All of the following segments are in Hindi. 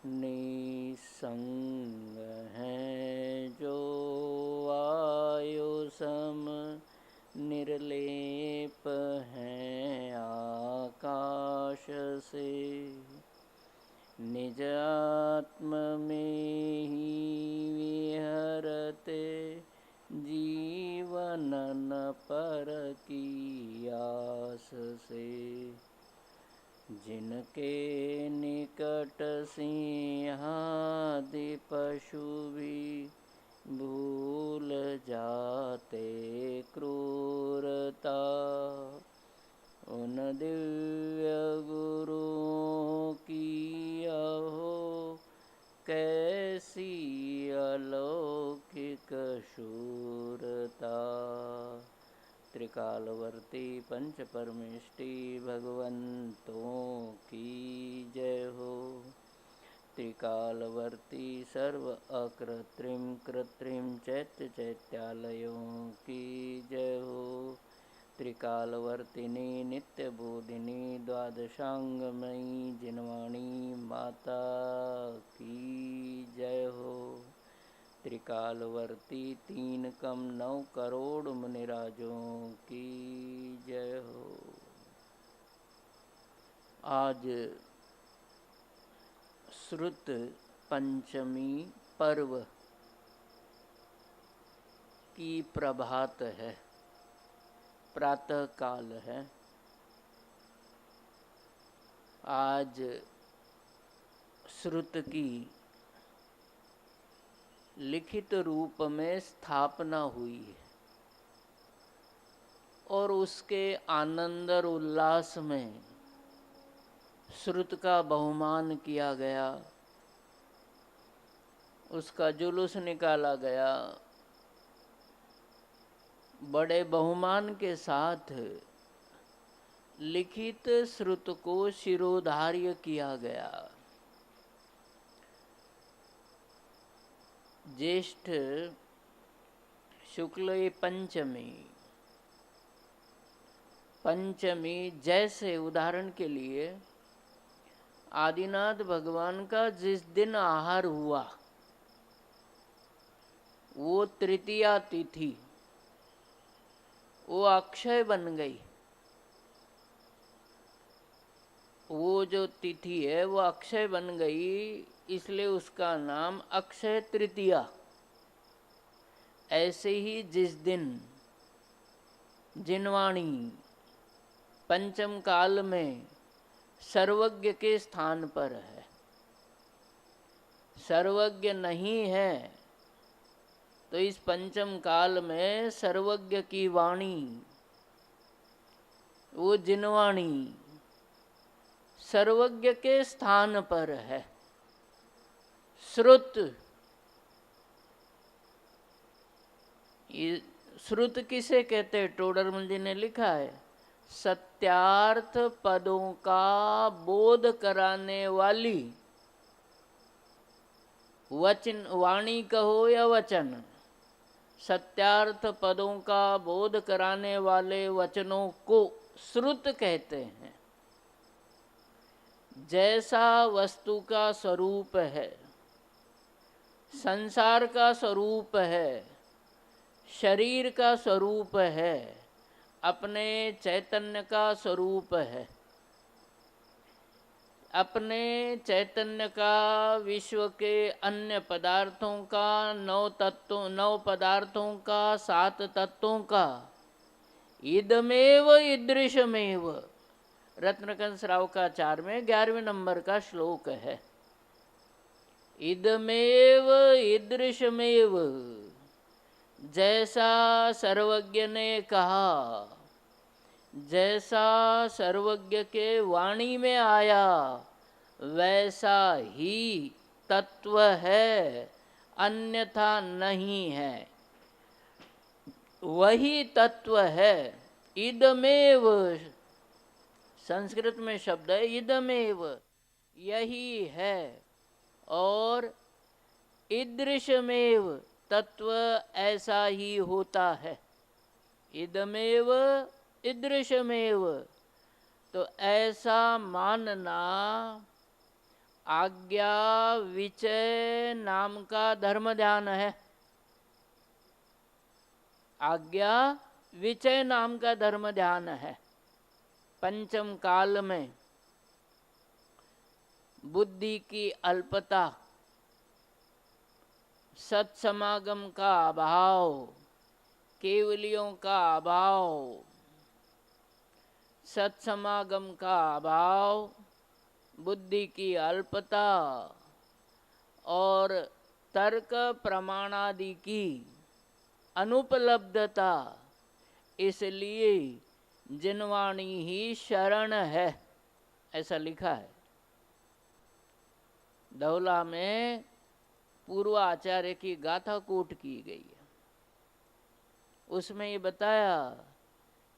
निसंग हैं जो वायु सम, निर्लेप हैं आकाश से। निज आत्म में ही विहरते, जीवन न पर की आस से। जिनके निकट सिंहादि पशु भी भूल जाते क्रूरता, उन दिव्य गुरुओं की अहो कैसी अलौकिक शूरता। त्रिकालवर्ती पंच परमेष्टि भगवंतों की जय हो। त्रिकालवर्ती सर्व अकृत्रिम कृत्रिम चैत्य चैत्यालयों की जय हो। त्रिकालवर्तिनी नित्य बोधिनी द्वादशांगमयी जिनवाणी माता की जय हो। त्रिकालवर्ती 3 कम 9 करोड़ मुनिराजों की जय हो। आज श्रुत पंचमी पर्व की प्रभात है, प्रातः काल है। आज श्रुत की लिखित रूप में स्थापना हुई है और उसके आनंद और उल्लास में श्रुत का बहुमान किया गया, उसका जुलूस निकाला गया। बड़े बहुमान के साथ लिखित श्रुत को शिरोधार्य किया गया। ज्येष्ठ शुक्ल पंचमी जैसे उदाहरण के लिए आदिनाथ भगवान का जिस दिन आहार हुआ वो तृतीया तिथि, वो अक्षय बन गई। वो जो तिथि है वो अक्षय बन गई, इसलिए उसका नाम अक्षय तृतीया। ऐसे ही जिस दिन जिनवाणी पंचम काल में सर्वज्ञ के स्थान पर है, सर्वज्ञ नहीं है तो इस पंचम काल में सर्वज्ञ की वाणी, वो जिनवाणी सर्वज्ञ के स्थान पर है। श्रुत, ये श्रुत किसे कहते? टोडरमल जी ने लिखा है, सत्यार्थ पदों का बोध कराने वाली वचन, वाणी कहो या वचन, सत्यार्थ पदों का बोध कराने वाले वचनों को श्रुत कहते हैं। जैसा वस्तु का स्वरूप है, संसार का स्वरूप है, शरीर का स्वरूप है, अपने चैतन्य का स्वरूप है, अपने चैतन्य का विश्व के अन्य पदार्थों का, 9 पदार्थों का, 7 तत्वों का, इदमेव ईदृशमेव, रत्नकंस रावकाचार्य में 11वें नंबर का श्लोक है। इदमेव ईदृशमेव, जैसा सर्वज्ञ ने कहा, जैसा सर्वज्ञ के वाणी में आया वैसा ही तत्व है, अन्यथा नहीं है। वही तत्व है। इदमेव, संस्कृत में शब्द है इदमेव, यही है। और ईदृशमेव, तत्व ऐसा ही होता है। इदमेव ईदृशमेव, तो ऐसा मानना आज्ञा विचय नाम का धर्म ध्यान है। आज्ञा विचय नाम का धर्म ध्यान है। पंचम काल में बुद्धि की अल्पता, सत्समागम का अभाव, केवलियों का अभाव, सत्समागम का अभाव, बुद्धि की अल्पता और तर्क प्रमाणादि की अनुपलब्धता, इसलिए जिनवाणी ही शरण है, ऐसा लिखा है। धौला में पूर्व आचार्य की गाथा कोट की गई है। उसमें ये बताया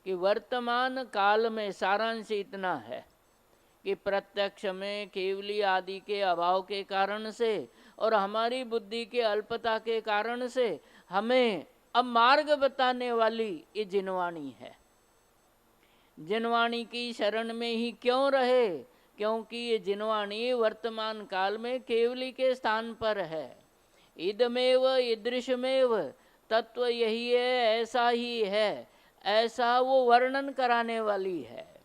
कि वर्तमान काल में सारांश इतना है कि प्रत्यक्ष में केवली आदि के अभाव के कारण से और हमारी बुद्धि के अल्पता के कारण से हमें अब मार्ग बताने वाली ये जिनवाणी है। जिनवाणी की शरण में ही क्यों रहे? क्योंकि ये जिनवाणी वर्तमान काल में केवली के स्थान पर है। इदमेव ईदृशमेव, तत्व यही है, ऐसा ही है, ऐसा वो वर्णन कराने वाली है,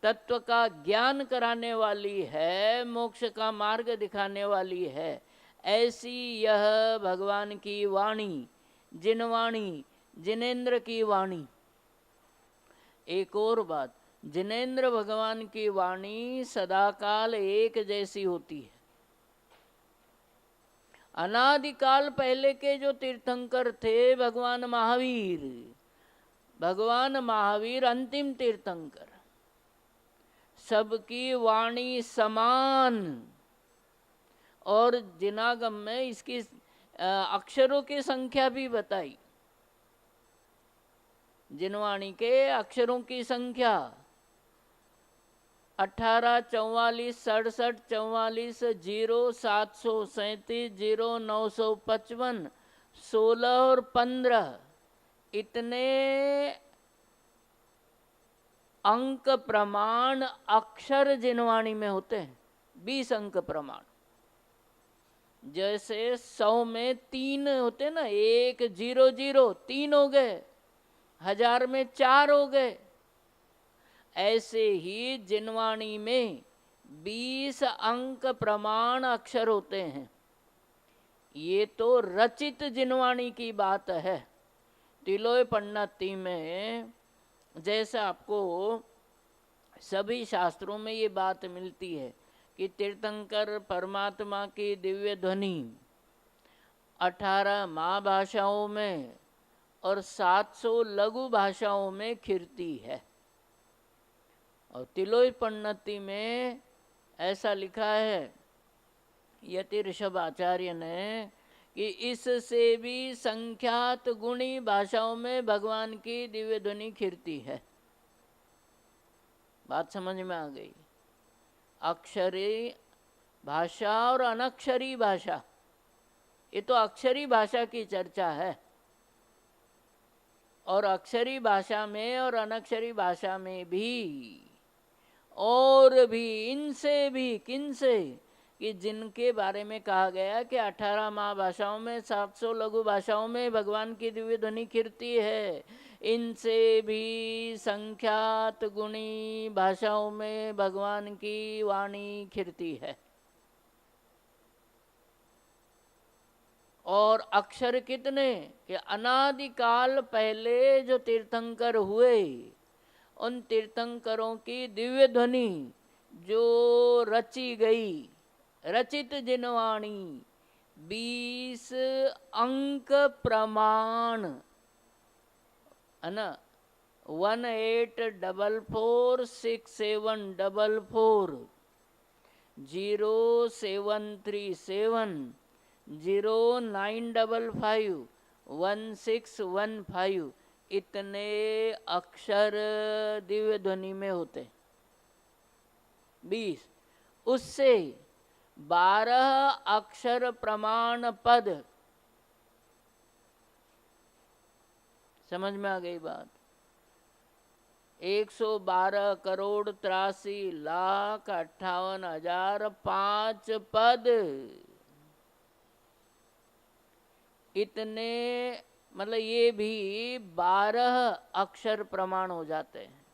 तत्व का ज्ञान कराने वाली है, मोक्ष का मार्ग दिखाने वाली है। ऐसी यह भगवान की वाणी, जिनवाणी, जिनेन्द्र की वाणी। एक और बात, जिनेन्द्र भगवान की वाणी सदाकाल एक जैसी होती है। अनादिकाल पहले के जो तीर्थंकर थे, भगवान महावीर अंतिम तीर्थंकर, सबकी वाणी समान। और जिनागम में इसकी अक्षरों की संख्या भी बताई। जिनवाणी के अक्षरों की संख्या 18, 44, 67, 44, 0, 737, 0, 955, 16 और 15 इतने अंक प्रमाण अक्षर जिनवाणी में होते हैं। 20 अंक प्रमाण। जैसे 100 में 3 होते ना, 1, 0, 0, 3 हो गए। 1000 में 4 हो गए। ऐसे ही जिनवाणी में 20 अंक प्रमाण अक्षर होते हैं। ये तो रचित जिनवाणी की बात है। तिलोय पन्नति में जैसे आपको सभी शास्त्रों में ये बात मिलती है कि तीर्थंकर परमात्मा की दिव्य ध्वनि 18 महाभाषाओं में और 700 लघु भाषाओं में खिरती है। और तिलोय पन्नति में ऐसा लिखा है यति ऋषभ आचार्य ने कि इससे भी संख्यात गुणी भाषाओं में भगवान की दिव्य ध्वनि खिरती है। बात समझ में आ गई? अक्षरी भाषा और अनक्षरी भाषा, ये तो अक्षरी भाषा की चर्चा है। और अक्षरी भाषा में और अनक्षरी भाषा में भी और भी इनसे भी किनसे कि जिनके बारे में कहा गया कि 18 महाभाषाओं में 700 लघु भाषाओं में भगवान की दिव्य ध्वनि खिरती है, इनसे भी संख्यात गुणी भाषाओं में भगवान की वाणी खिरती है। और अक्षर कितने कि अनादिकाल पहले जो तीर्थंकर हुए, उन तीर्थंकरों की दिव्य ध्वनि जो रची गई, रचित जिनवाणी 20 अंक प्रमाण है ना, 18446744 0737 0955 1615 इतने अक्षर दिव्य ध्वनि में होते। 20 उससे 12 अक्षर प्रमाण पद। समझ में आ गई बात? 112,83,58,005 पद, इतने मतलब ये भी 12 अक्षर प्रमाण हो जाते हैं।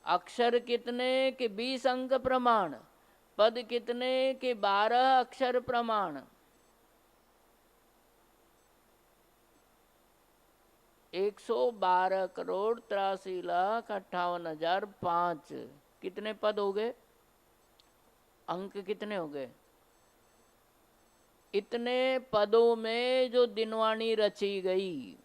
अक्षर कितने के 20 अंक प्रमाण, पद कितने के 12 अक्षर प्रमाण। 112,83,58,005 कितने पद हो गए, अंक कितने हो गए। इतने पदों में जो दिनवाणी रची गई,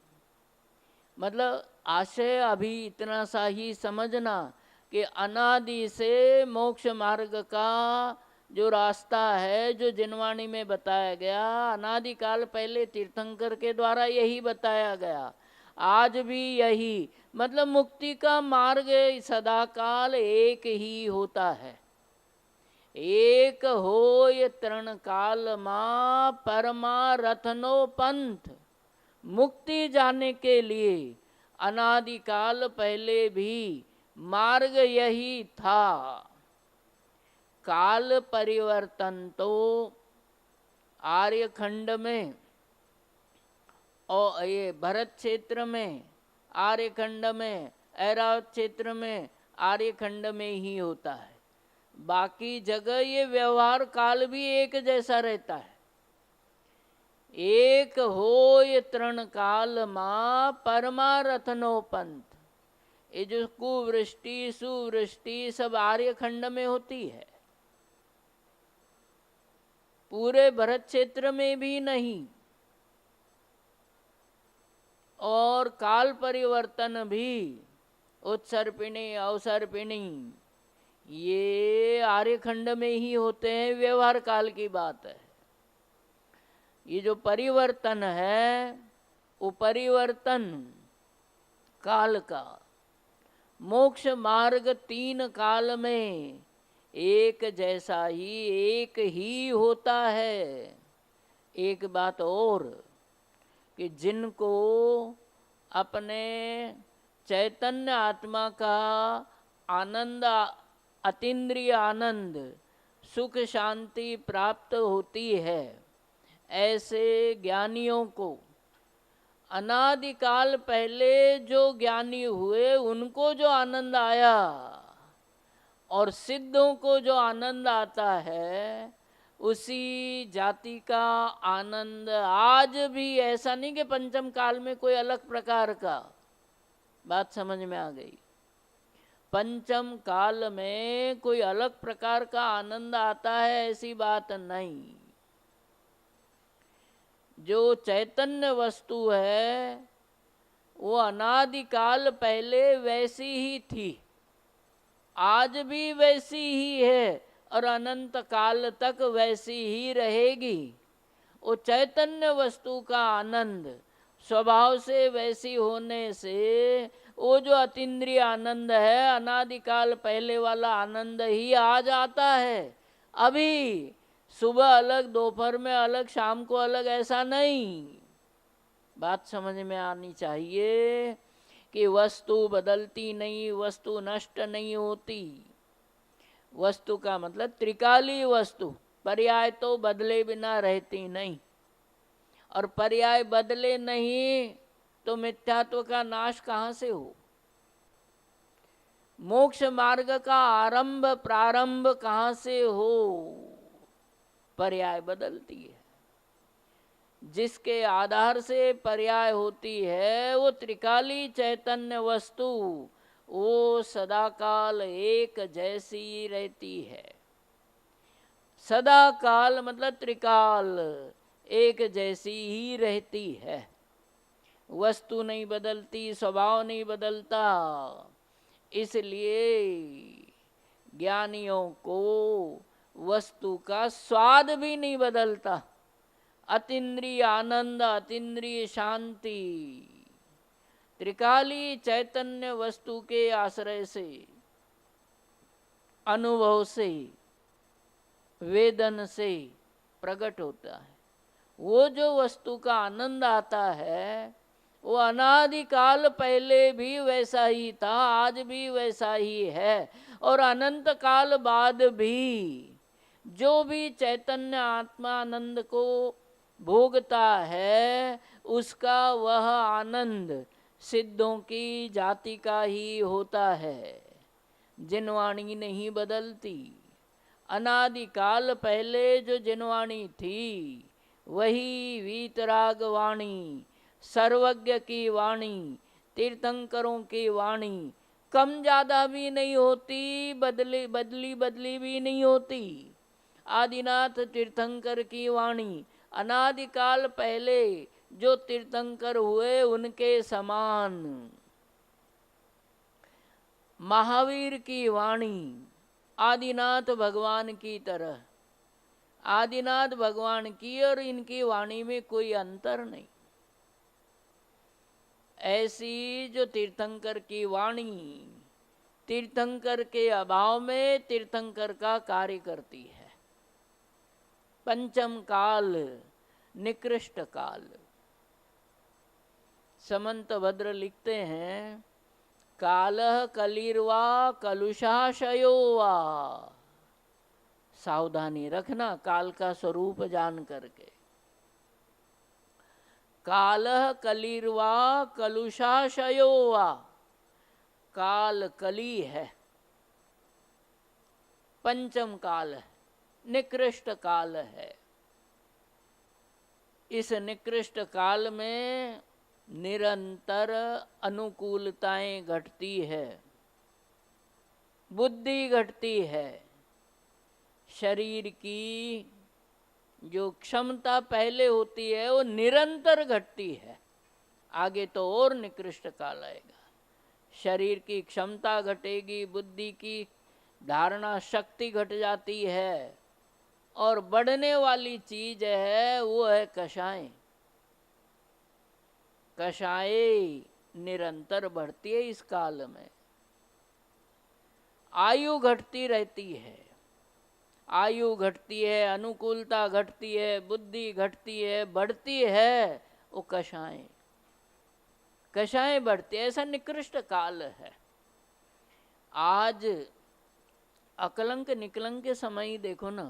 मतलब आशय अभी इतना सा ही समझना कि अनादि से मोक्ष मार्ग का जो रास्ता है, जो जिनवाणी में बताया गया, अनादि काल पहले तीर्थंकर के द्वारा यही बताया गया, आज भी यही, मतलब मुक्ति का मार्ग सदा काल एक ही होता है। एक होय तृण काल मां परमारथनो पंथ। मुक्ति जाने के लिए अनादिकाल पहले भी मार्ग यही था। काल परिवर्तन तो आर्यखंड में और ये भरत क्षेत्र में, आर्यखंड में, ऐरावत क्षेत्र में, आर्यखंड में ही होता है। बाकी जगह ये व्यवहार काल भी एक जैसा रहता है। एक होय तृण काल मां परमारथनो पंथ। ये जो कुवृष्टि सुवृष्टि सब आर्यखंड में होती है, पूरे भरत क्षेत्र में भी नहीं। और काल परिवर्तन भी, उत्सर्पिणी अवसर्पिणी, ये आर्यखंड में ही होते हैं। व्यवहार काल की बात है। ये जो परिवर्तन है वो परिवर्तन काल का। मोक्ष मार्ग 3 काल में एक जैसा ही, एक ही होता है। एक बात और कि जिनको अपने चैतन्य आत्मा का आनंद, अतीन्द्रिय आनंद, सुख शांति प्राप्त होती है, ऐसे ज्ञानियों को अनादिकाल पहले जो ज्ञानी हुए उनको जो आनंद आया, और सिद्धों को जो आनंद आता है, उसी जाति का आनंद आज भी, ऐसा नहीं कि पंचम काल में कोई अलग प्रकार का। बात समझ में आ गई। पंचम काल में कोई अलग प्रकार का आनंद आता है ऐसी बात नहीं। जो चैतन्य वस्तु है वो अनादिकाल पहले वैसी ही थी, आज भी वैसी ही है, और अनंत काल तक वैसी ही रहेगी। वो चैतन्य वस्तु का आनंद स्वभाव से वैसी होने से वो जो अतीन्द्रिय आनंद है, अनादिकाल पहले वाला आनंद ही आज आता है। अभी सुबह अलग, दोपहर में अलग, शाम को अलग, ऐसा नहीं। बात समझ में आनी चाहिए कि वस्तु बदलती नहीं, वस्तु नष्ट नहीं होती। वस्तु का मतलब त्रिकाली वस्तु, पर्याय तो बदले बिना रहती नहीं, और पर्याय बदले नहीं तो मिथ्यात्व का नाश कहाँ से हो। मोक्ष मार्ग का आरंभ प्रारंभ कहाँ से हो, पर्याय बदलती है। जिसके आधार से पर्याय होती है वो त्रिकाली चैतन्य वस्तु, वो सदाकाल एक जैसी रहती है। सदाकाल मतलब त्रिकाल एक जैसी ही रहती है। वस्तु नहीं बदलती, स्वभाव नहीं बदलता। इसलिए ज्ञानियों को वस्तु का स्वाद भी नहीं बदलता। अतीन्द्रिय आनंद, अतीन्द्रिय शांति त्रिकाली चैतन्य वस्तु के आश्रय से, अनुभव से, वेदन से प्रकट होता है। वो जो वस्तु का आनंद आता है, वो अनादिकाल पहले भी वैसा ही था, आज भी वैसा ही है, और अनंत काल बाद भी जो भी चैतन्य आत्मानंद को भोगता है उसका वह आनंद सिद्धों की जाति का ही होता है। जिनवाणी नहीं बदलती। अनादिकाल पहले जो जिनवाणी थी वही वीतराग वाणी, सर्वज्ञ की वाणी, तीर्थंकरों की वाणी कम ज़्यादा भी नहीं होती, बदली बदली बदली भी नहीं होती। आदिनाथ तीर्थंकर की वाणी अनादिकाल पहले जो तीर्थंकर हुए उनके समान। महावीर की वाणी आदिनाथ भगवान की तरह, आदिनाथ भगवान की और इनकी वाणी में कोई अंतर नहीं। ऐसी जो तीर्थंकर की वाणी तीर्थंकर के अभाव में तीर्थंकर का कार्य करती है। पंचम काल, निकृष्ट काल। समंत भद्र लिखते हैं, कालः कलिर्वा कलुषाशयो वा। सावधानी रखना काल का स्वरूप जान करके। कालः कलिर्वा कलुषाशयो वा। काल कली है, पंचम काल है, निकृष्ट काल है। इस निकृष्ट काल में निरंतर अनुकूलताएं घटती है, बुद्धि घटती है, शरीर की जो क्षमता पहले होती है वो निरंतर घटती है। आगे तो और निकृष्ट काल आएगा। शरीर की क्षमता घटेगी, बुद्धि की धारणा शक्ति घट जाती है, और बढ़ने वाली चीज है वो है कषाय। कषाय निरंतर बढ़ती है इस काल में। आयु घटती रहती है, आयु घटती है, अनुकूलता घटती है, बुद्धि घटती है, बढ़ती है वो कषाय। कषाय बढ़ती है, ऐसा निकृष्ट काल है। आज अकलंक निकलंक के समय ही देखो ना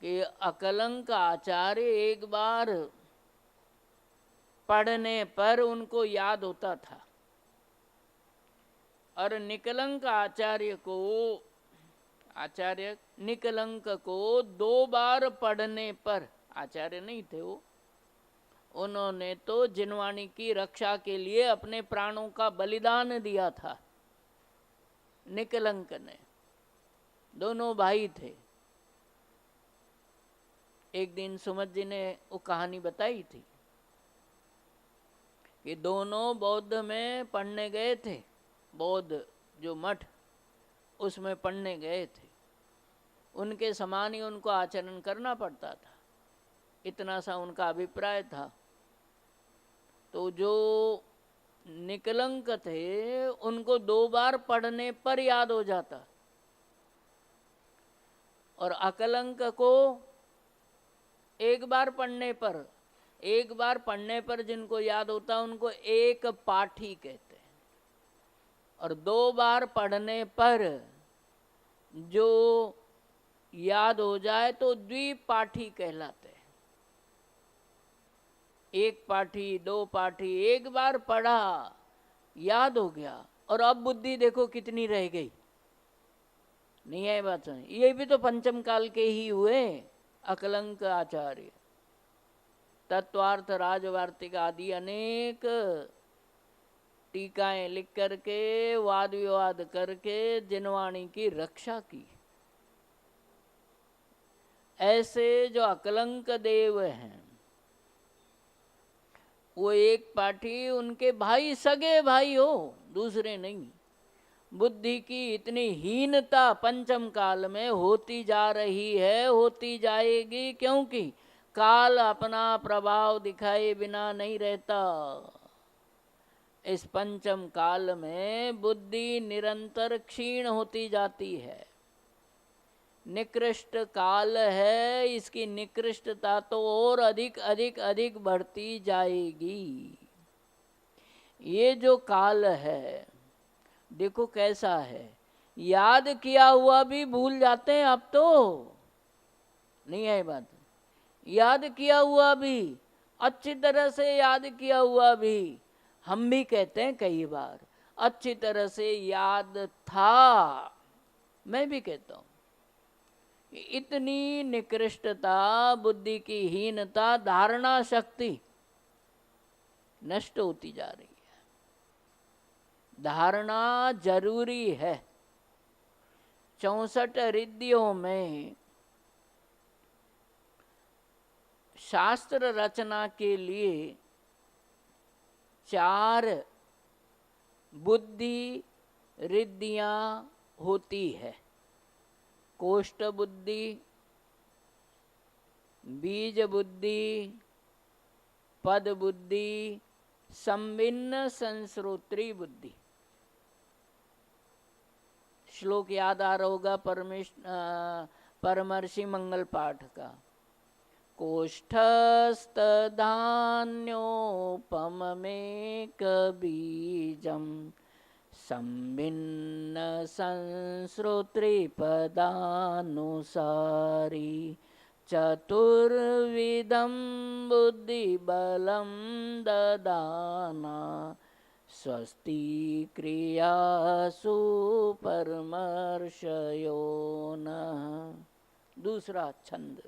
कि अकलंक आचार्य एक बार पढ़ने पर उनको याद होता था, और निकलंक आचार्य को, आचार्य निकलंक को 2 बार पढ़ने पर, आचार्य नहीं थे वो, उन्होंने तो जिनवाणी की रक्षा के लिए अपने प्राणों का बलिदान दिया था। निकलंक ने, दोनों भाई थे। एक दिन सुमत जी ने वो कहानी बताई थी कि दोनों बौद्ध में पढ़ने गए थे, बौद्ध जो मठ उसमें पढ़ने गए थे। उनके समान ही उनको आचरण करना पड़ता था, इतना सा उनका अभिप्राय था। तो जो निकलंक थे उनको 2 बार पढ़ने पर याद हो जाता, और अकलंक को एक बार पढ़ने पर, एक बार पढ़ने पर जिनको याद होता उनको एक पाठी कहते हैं, और 2 बार पढ़ने पर जो याद हो जाए तो द्विपाठी कहलाते हैं। एक पाठी, 2 पाठी, एक बार पढ़ा याद हो गया, और अब बुद्धि देखो कितनी रह गई। नहीं है बात? ये भी तो पंचम काल के ही हुए अकलंक आचार्य। तत्वार्थ, राजवार्तिक आदि अनेक टीकाएं लिख करके, वाद विवाद करके जिनवाणी की रक्षा की। ऐसे जो अकलंक देव हैं वो एक पाठी, उनके भाई सगे भाई हो, दूसरे नहीं। बुद्धि की इतनी हीनता पंचम काल में होती जा रही है, होती जाएगी, क्योंकि काल अपना प्रभाव दिखाए बिना नहीं रहता। इस पंचम काल में बुद्धि निरंतर क्षीण होती जाती है। निकृष्ट काल है, इसकी निकृष्टता तो और अधिक अधिक अधिक बढ़ती जाएगी। ये जो काल है देखो कैसा है, याद किया हुआ भी भूल जाते हैं अब तो, नहीं है बात, याद किया हुआ भी, अच्छी तरह से याद किया हुआ भी, हम भी कहते हैं कई बार अच्छी तरह से याद था, मैं भी कहता हूं। इतनी निकृष्टता, बुद्धि की हीनता, धारणा शक्ति नष्ट होती जा रही है। धारणा जरूरी है। 64 रिद्धियों में शास्त्र रचना के लिए 4 बुद्धि रिद्धियां होती है। कोष्ठ बुद्धि, बीज बुद्धि, पद बुद्धि, संभिन्न संश्रोत्री बुद्धि। श्लोक याद आ रहा होगा परमर्षि मंगल पाठ का। कोष्ठस्तधान्योपमेक बीजम संभिन्न संश्रोत्रिपदानुसारी चतुर्विधं बुद्धिबलं ददाना स्वस्ति क्रियासु परमर्षयो नः। दूसरा छंद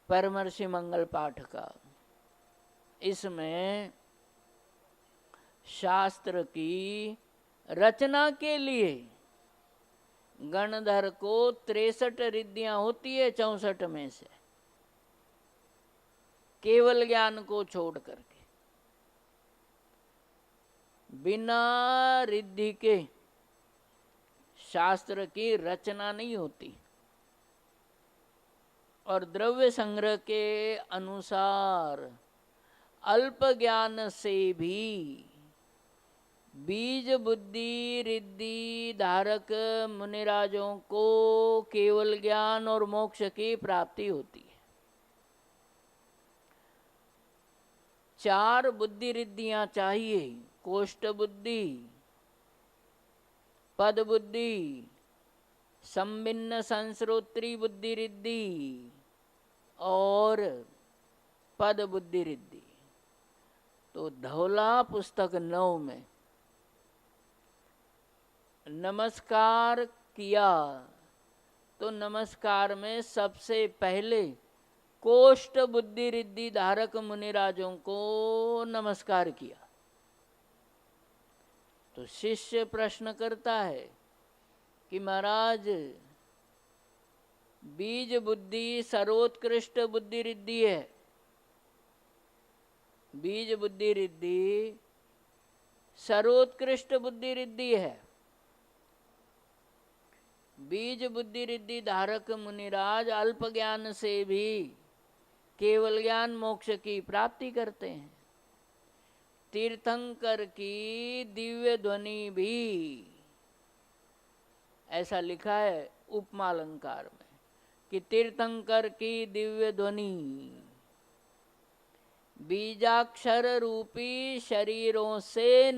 परमर्षि मंगल पाठ का। इसमें शास्त्र की रचना के लिए गणधर को 63 रिद्धियां होती है 64 में से, केवल ज्ञान को छोड़ करके। बिना रिद्धि के शास्त्र की रचना नहीं होती। और द्रव्य संग्रह के अनुसार अल्प ज्ञान से भी बीज बुद्धि रिद्धि धारक मुनिराजों को केवल ज्ञान और मोक्ष की प्राप्ति होती है। 4 बुद्धि रिद्धियां चाहिए। कोष्ठ बुद्धि, पद बुद्धि, संभिन्न संश्रोत्री बुद्धि रिद्धि और पद बुद्धि रिद्धि। तो धौला पुस्तक 9 में नमस्कार किया तो नमस्कार में सबसे पहले कोष्ठ बुद्धि रिद्धि धारक मुनिराजों को नमस्कार किया। तो शिष्य प्रश्न करता है कि महाराज बीज बुद्धि सर्वोत्कृष्ट बुद्धि रिद्धि है, बीज बुद्धि रिद्धि सर्वोत्कृष्ट बुद्धि रिद्धि है। बीज बुद्धि रिद्धि धारक मुनिराज अल्प ज्ञान से भी केवल ज्ञान मोक्ष की प्राप्ति करते हैं। तीर्थंकर की दिव्य ध्वनि भी, ऐसा लिखा है उपमा अलंकार में कि तीर्थंकर की दिव्य ध्वनि बीजाक्षर रूपी शरीरों से,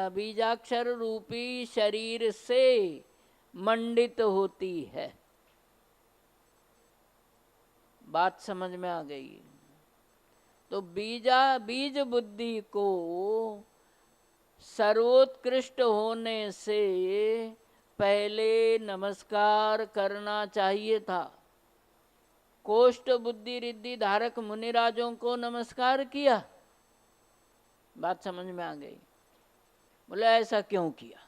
बीजाक्षर रूपी शरीर से मंडित होती है। बात समझ में आ गई? तो बीज बुद्धि को सर्वोत्कृष्ट होने से पहले नमस्कार करना चाहिए था। कोष्ठ बुद्धि रिद्धि धारक मुनिराजों को नमस्कार किया। बात समझ में आ गई? बोले ऐसा क्यों किया?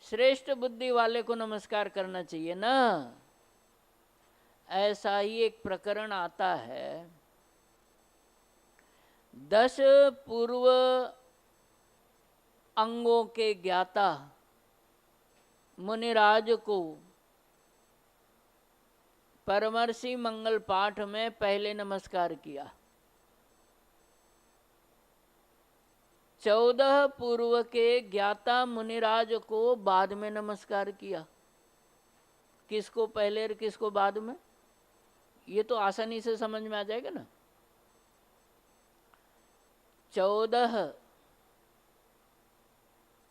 श्रेष्ठ बुद्धि वाले को नमस्कार करना चाहिए ना। ऐसा ही एक प्रकरण आता है। 10 पूर्व अंगों के ज्ञाता मुनिराज को परमर्षि मंगल पाठ में पहले नमस्कार किया। 14 पूर्व के ज्ञाता मुनिराज को बाद में नमस्कार किया। किसको पहले और किसको बाद में, ये तो आसानी से समझ में आ जाएगा ना। 14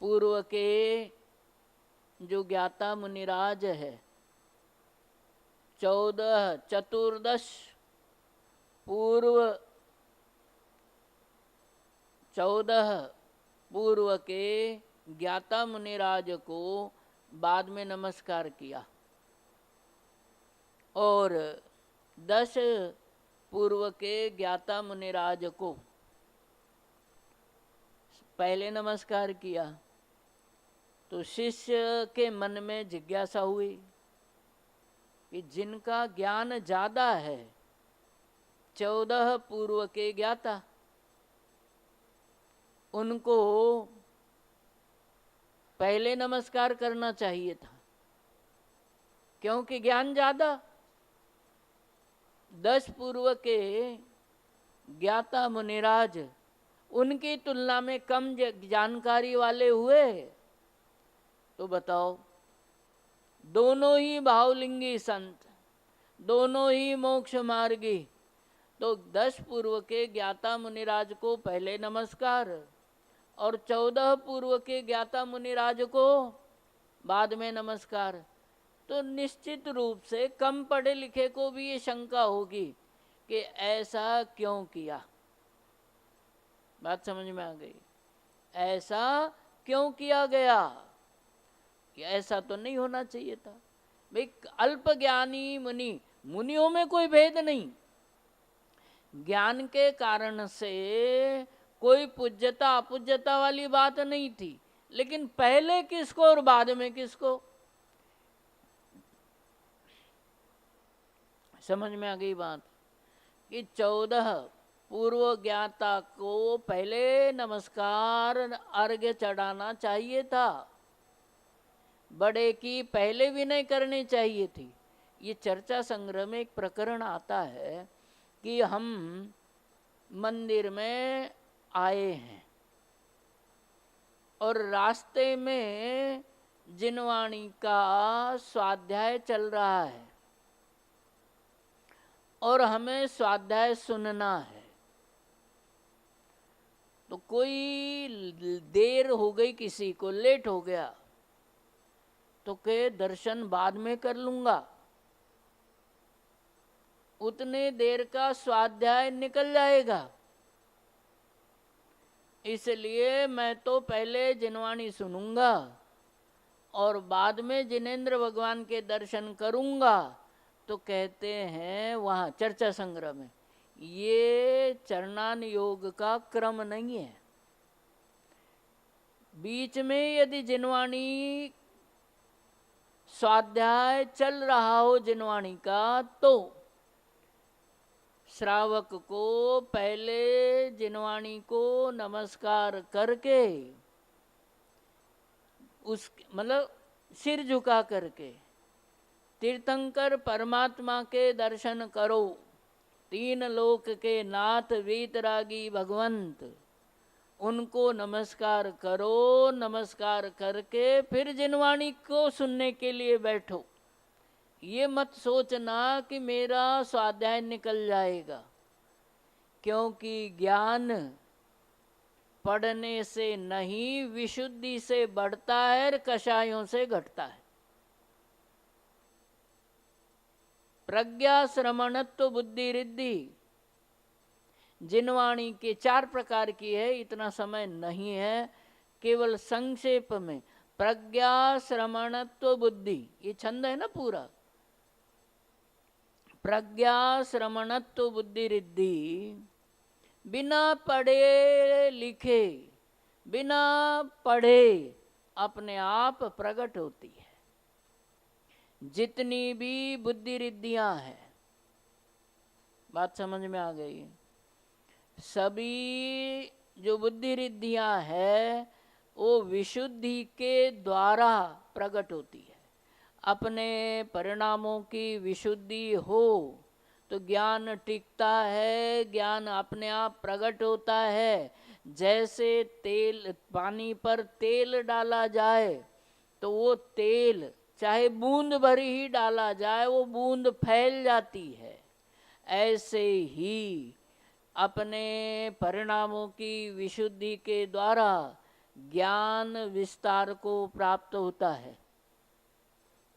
पूर्व के जो ज्ञाता मुनिराज है, 14 पूर्व के ज्ञाता मुनिराज को बाद में नमस्कार किया और 10 पूर्व के ज्ञाता मुनिराज को पहले नमस्कार किया। तो शिष्य के मन में जिज्ञासा हुई कि जिनका ज्ञान ज्यादा है, 14 पूर्व के ज्ञाता, उनको पहले नमस्कार करना चाहिए था, क्योंकि ज्ञान ज्यादा। 10 पूर्व के ज्ञाता मुनिराज उनकी तुलना में कम जानकारी वाले हुए। तो बताओ, दोनों ही भावलिंगी संत, दोनों ही मोक्ष मार्गी, तो 10 पूर्व के ज्ञाता मुनिराज को पहले नमस्कार और 14 पूर्व के ज्ञाता मुनिराज को बाद में नमस्कार। तो निश्चित रूप से कम पढ़े लिखे को भी ये शंका होगी कि ऐसा क्यों किया। बात समझ में आ गई? ऐसा क्यों किया गया? कि ऐसा तो नहीं होना चाहिए था भाई। अल्प ज्ञानी मुनियों में कोई भेद नहीं, ज्ञान के कारण से कोई पूज्यता अपूज्यता वाली बात नहीं थी, लेकिन पहले किसको और बाद में किसको, समझ में आ गई बात? कि 14 पूर्व ज्ञाता को पहले नमस्कार अर्घ्य चढ़ाना चाहिए था, बड़े की पहले विनय करनी चाहिए थी। ये चर्चा संग्रह में एक प्रकरण आता है कि हम मंदिर में आए हैं और रास्ते में जिनवाणी का स्वाध्याय चल रहा है और हमें स्वाध्याय सुनना है। तो कोई देर हो गई, किसी को लेट हो गया, तो के दर्शन बाद में कर लूंगा, उतने देर का स्वाध्याय निकल जाएगा, इसलिए मैं तो पहले जिनवाणी सुनूंगा और बाद में जिनेंद्र भगवान के दर्शन करूंगा। तो कहते हैं वहाँ चर्चा संग्रह में, ये चरणान योग का क्रम नहीं है। बीच में यदि जिनवाणी स्वाध्याय चल रहा हो जिनवाणी का, तो श्रावक को पहले जिनवाणी को नमस्कार करके, उस मतलब सिर झुका करके, तीर्थंकर परमात्मा के दर्शन करो, 3 लोक के नाथ वीतरागी भगवंत, उनको नमस्कार करो। नमस्कार करके फिर जिनवाणी को सुनने के लिए बैठो। ये मत सोचना कि मेरा स्वाध्याय निकल जाएगा, क्योंकि ज्ञान पढ़ने से नहीं, विशुद्धि से बढ़ता है और कषायों से घटता है। प्रज्ञा, श्रमणत्व, बुद्धि, रिद्धि, जिनवाणी के 4 प्रकार की है। इतना समय नहीं है, केवल संक्षेप में प्रज्ञा, श्रमणत्व, बुद्धि, ये छंद है ना पूरा। प्रज्ञा, श्रमणत्व, बुद्धि, रिद्धि बिना पढ़े लिखे, बिना पढ़े अपने आप प्रकट होती है। जितनी भी बुद्धि रिद्धियां हैं, बात समझ में आ गई? सभी जो बुद्धि रिद्धियां हैं वो विशुद्धि के द्वारा प्रकट होती है। अपने परिणामों की विशुद्धि हो तो ज्ञान टिकता है, ज्ञान अपने आप प्रकट होता है। जैसे तेल, पानी पर तेल डाला जाए तो वो तेल चाहे बूंद भर ही डाला जाए, वो बूंद फैल जाती है। ऐसे ही अपने परिणामों की विशुद्धि के द्वारा ज्ञान विस्तार को प्राप्त होता है,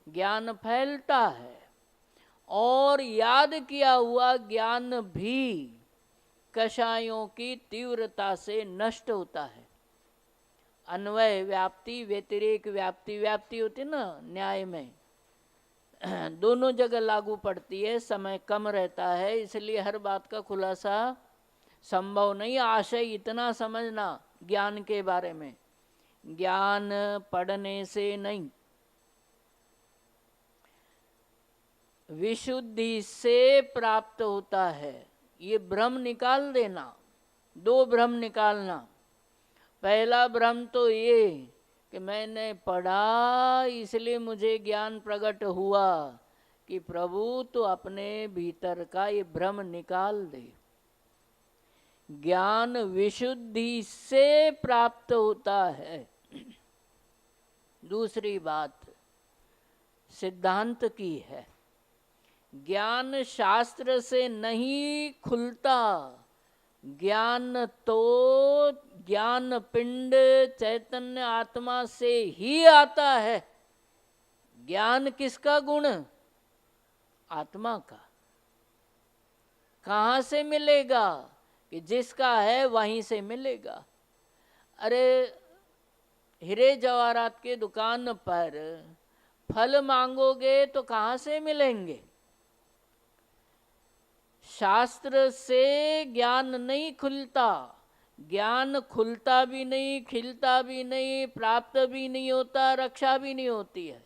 ज्ञान फैलता है, और याद किया हुआ ज्ञान भी कषायों की तीव्रता से नष्ट होता है। अन्वय व्याप्ति, व्यतिरेक व्याप्ति, व्याप्ति होती ना न्याय में, दोनों जगह लागू पड़ती है। समय कम रहता है, इसलिए हर बात का खुलासा संभव नहीं। आशय इतना समझना ज्ञान के बारे में, ज्ञान पढ़ने से नहीं, विशुद्धि से प्राप्त होता है। ये भ्रम निकाल देना, दो भ्रम निकालना। पहला भ्रम तो ये कि मैंने पढ़ा इसलिए मुझे ज्ञान प्रकट हुआ, कि प्रभु तो अपने भीतर का ये भ्रम निकाल दे। ज्ञान विशुद्धि से प्राप्त होता है। दूसरी बात सिद्धांत की है, ज्ञान शास्त्र से नहीं खुलता, ज्ञान तो ज्ञान पिंड चैतन्य आत्मा से ही आता है। ज्ञान किसका गुण? आत्मा का। कहाँ से मिलेगा? कि जिसका है वहीं से मिलेगा। अरे हीरे जवाहरात के दुकान पर फल मांगोगे तो कहाँ से मिलेंगे? शास्त्र से ज्ञान नहीं खुलता, ज्ञान खुलता भी नहीं, खिलता भी नहीं, प्राप्त भी नहीं होता, रक्षा भी नहीं होती है।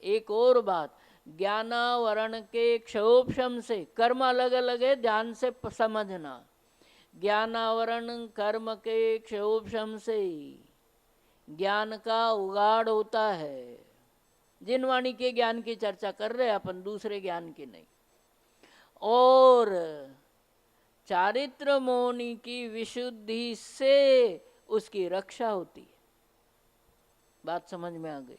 एक और बात, ज्ञानावरण के क्षोभशम से, कर्म अलग अलग है, ध्यान से समझना। ज्ञानावरण कर्म के क्षोभशम से ज्ञान का उगाड़ होता है। जिन वाणी के ज्ञान की चर्चा कर रहे हैं अपन, दूसरे ज्ञान की नहीं। और चारित्र मौनी की विशुद्धि से उसकी रक्षा होती है। बात समझ में आ गई?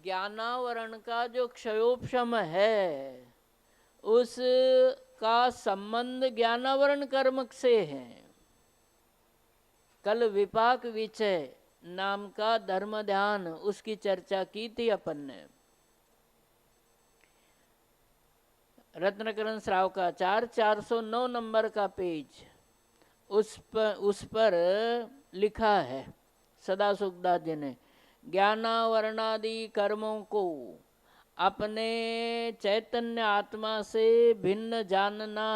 ज्ञानावरण का जो क्षयोपशम है उसका संबंध ज्ञानावरण कर्म से है। कल विपाक विचय नाम का धर्म ध्यान, उसकी चर्चा की थी अपन ने। रत्नकरण श्रावकाचार 409 नंबर का पेज, उस पर लिखा है सदा सुखदास जी ने, ज्ञानावरणादि कर्मों को अपने चैतन्य आत्मा से भिन्न जानना,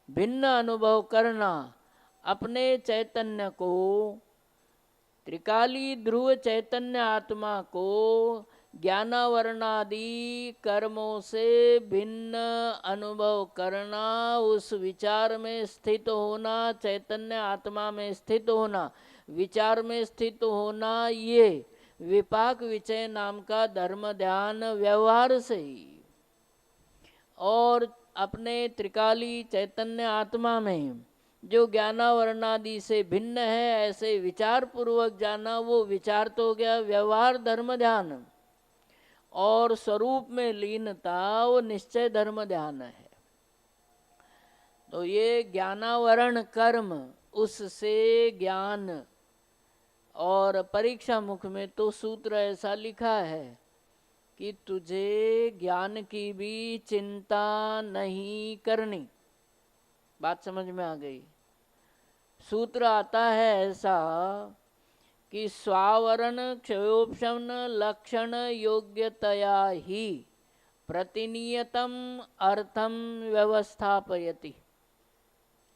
भिन्न अनुभव करना, अपने चैतन्य को, त्रिकाली ध्रुव चैतन्य आत्मा को ज्ञानावरणादि कर्मों से भिन्न अनुभव करना, उस विचार में स्थित होना, चैतन्य आत्मा में स्थित होना, विचार में स्थित होना, ये विपाक विचय नाम का धर्म ध्यान व्यवहार से ही, और अपने त्रिकाली चैतन्य आत्मा में जो ज्ञानावरणादि से भिन्न है ऐसे विचार पूर्वक जाना, वो विचार तो हो गया व्यवहार धर्म ध्यान, और स्वरूप में लीनता वो निश्चय धर्म ध्यान है। तो ये ज्ञानावरण कर्म, उससे ज्ञान। और परीक्षा मुख में तो सूत्र ऐसा लिखा है कि तुझे ज्ञान की भी चिंता नहीं करनी। बात समझ में आ गई? सूत्र आता है ऐसा कि स्वावरण क्षयोपशमन लक्षण योग्यतया ही प्रतिनियतम अर्थम व्यवस्थापयति।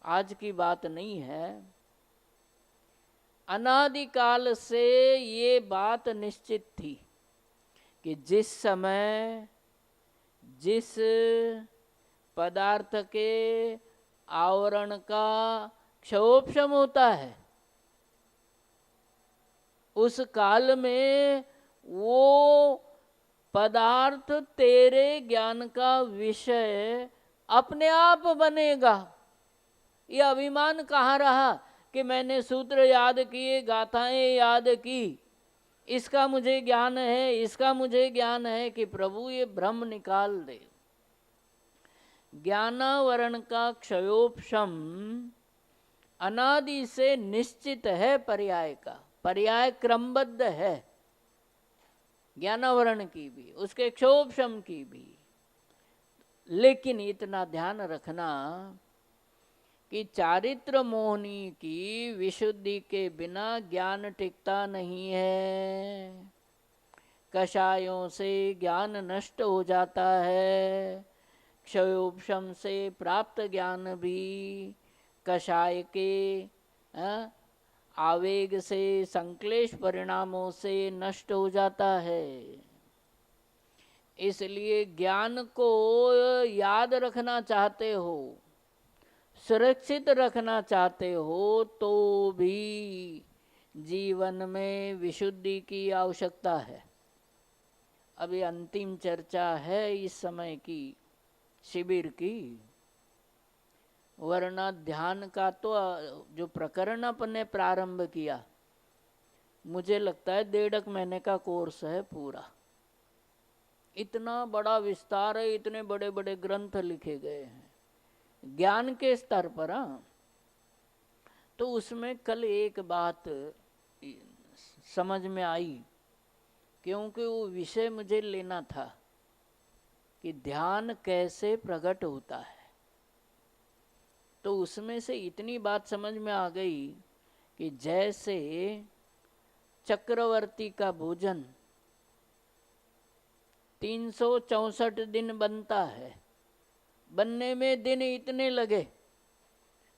आज की बात नहीं है, अनादिकाल से ये बात निश्चित थी कि जिस समय जिस पदार्थ के आवरण का क्षयोपशम होता है, उस काल में वो पदार्थ तेरे ज्ञान का विषय अपने आप बनेगा। ये अभिमान कहाँ रहा कि मैंने सूत्र याद किए, गाथाएं याद की, इसका मुझे ज्ञान है, इसका मुझे ज्ञान है, कि प्रभु ये भ्रम निकाल दे। ज्ञानावरण का क्षयोपशम अनादि से निश्चित है पर्याय का, पर्याय क्रमबद्ध है, ज्ञानावरण की भी, उसके क्षोभशम की भी। लेकिन इतना ध्यान रखना कि चारित्र मोहनी की विशुद्धि के बिना ज्ञान टिकता नहीं है। कषायों से ज्ञान नष्ट हो जाता है, क्षयोपशम से प्राप्त ज्ञान भी कषाय के आवेग से, संक्लेश परिणामों से नष्ट हो जाता है। इसलिए ज्ञान को याद रखना चाहते हो, सुरक्षित रखना चाहते हो, तो भी जीवन में विशुद्धि की आवश्यकता है। अभी अंतिम चर्चा है इस समय की, शिविर की, वरना ध्यान का तो जो प्रकरण अपने प्रारंभ किया, मुझे लगता है 1.5 महीने का कोर्स है पूरा। इतना बड़ा विस्तार है, इतने बड़े बड़े ग्रंथ लिखे गए हैं ज्ञान के स्तर पर। तो उसमें कल एक बात समझ में आई, क्योंकि वो विषय मुझे लेना था कि ध्यान कैसे प्रकट होता है। तो उसमें से इतनी बात समझ में आ गई कि जैसे चक्रवर्ती का भोजन 364 दिन बनता है, बनने में दिन इतने लगे,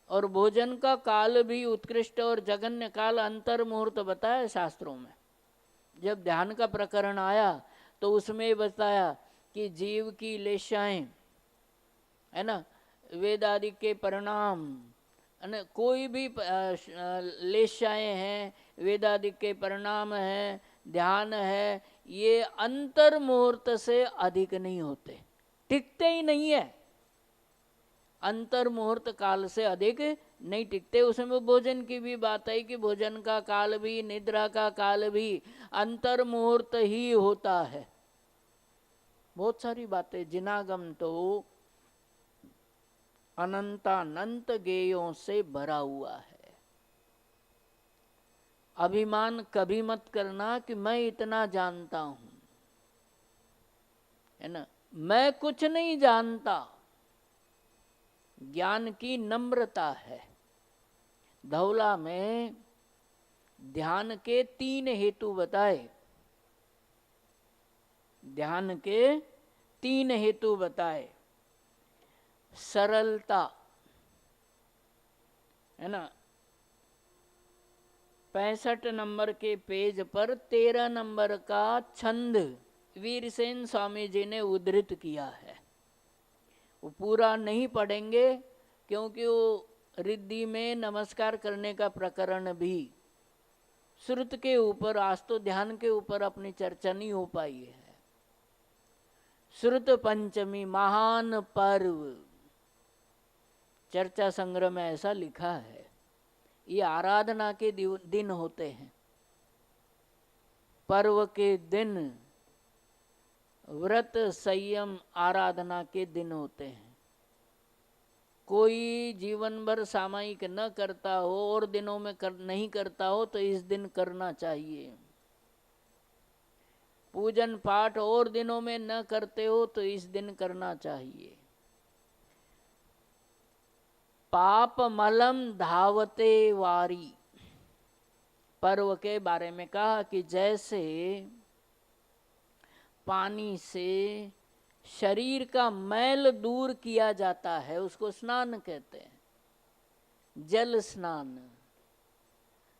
और भोजन का काल भी उत्कृष्ट और जघन्य काल अंतर मुहूर्त बताया शास्त्रों में। जब ध्यान का प्रकरण आया तो उसमें बताया कि जीव की लेशाएं है ना, वेद आदि के परिणाम, कोई भी लेशाएं हैं, वेद आदि के परिणाम हैं, ध्यान है, ये अंतर मुहूर्त से अधिक नहीं होते, टिकते ही नहीं है, अंतर मुहूर्त काल से अधिक नहीं टिकते। उसमें भोजन की भी बात है कि भोजन का काल भी, निद्रा का काल भी अंतर मुहूर्त ही होता है। बहुत सारी बातें, जिनागम तो अनंतानंत गेयों से भरा हुआ है। अभिमान कभी मत करना कि मैं इतना जानता हूं, है ना, मैं कुछ नहीं जानता। ज्ञान की नम्रता है। धौला में ध्यान के 3 हेतु बताए, ध्यान के 3 हेतु बताए। सरलता, है ना, 65 नंबर के पेज पर 13 नंबर का छंद वीरसेन स्वामी जी ने उद्धृत किया है। वो पूरा नहीं पढ़ेंगे क्योंकि वो रिद्धि में नमस्कार करने का प्रकरण भी श्रुत के ऊपर, आज तो ध्यान के ऊपर अपनी चर्चा नहीं हो पाई है। श्रुत पंचमी महान पर्व, चर्चा संग्रह में ऐसा लिखा है। ये आराधना के दिन होते हैं, पर्व के दिन, व्रत संयम आराधना के दिन होते हैं। कोई जीवन भर सामायिक न करता हो और दिनों में नहीं करता हो तो इस दिन करना चाहिए। पूजन पाठ और दिनों में न करते हो तो इस दिन करना चाहिए। पाप मलम धावते वारी, पर्व के बारे में कहा कि जैसे पानी से शरीर का मैल दूर किया जाता है, उसको स्नान कहते हैं। जल स्नान,